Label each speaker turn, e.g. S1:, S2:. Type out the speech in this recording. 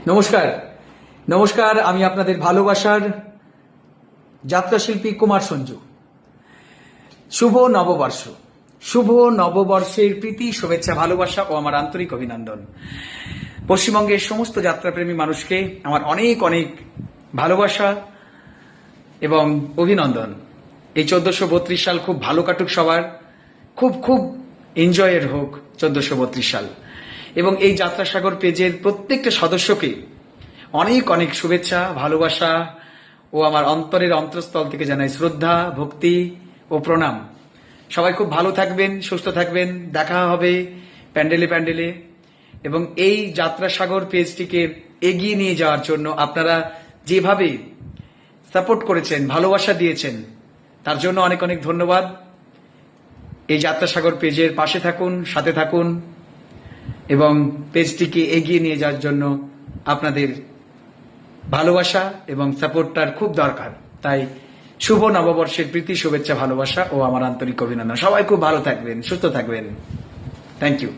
S1: নমস্কার নমস্কার আমি আপনাদের ভালোবাসার যাত্রাশিল্পী কুমার সঞ্জু। শুভ নববর্ষ, শুভ নববর্ষের প্রীতি, শুভেচ্ছা, ভালোবাসা ও আমার আন্তরিক অভিনন্দন। পশ্চিমবঙ্গের সমস্ত যাত্রাপ্রেমী মানুষকে আমার অনেক অনেক ভালোবাসা এবং অভিনন্দন। এই 1432 সাল খুব ভালো কাটুক সবার, খুব খুব এনজয়ের হোক 1432 সাল। এবং এই যাত্রাসাগর পেজের প্রত্যেকটা সদস্যকে অনেক অনেক শুভেচ্ছা, ভালোবাসা ও আমার অন্তরের অন্তঃস্থল থেকে জানাই শ্রদ্ধা, ভক্তি ও প্রণাম। সবাই খুব ভালো থাকবেন, সুস্থ থাকবেন, দেখা হবে প্যান্ডেলে প্যান্ডেলে। এবং এই যাত্রাসাগর পেজটিকে এগিয়ে নিয়ে যাওয়ার জন্য আপনারা যেভাবে সাপোর্ট করেছেন, ভালোবাসা দিয়েছেন, তার জন্য অনেক অনেক ধন্যবাদ। এই যাত্রাসাগর পেজের পাশে থাকুন, সাথে থাকুন এবং পেজটিকে এগিয়ে নিয়ে যাওয়ার জন্য আপনাদের ভালোবাসা এবং সাপোর্টটার খুব দরকার। তাই শুভ নববর্ষের প্রীতি, শুভেচ্ছা, ভালোবাসা ও আমার আন্তরিক অভিনন্দন। সবাই খুব ভালো থাকবেন, সুস্থ থাকবেন। Thank you.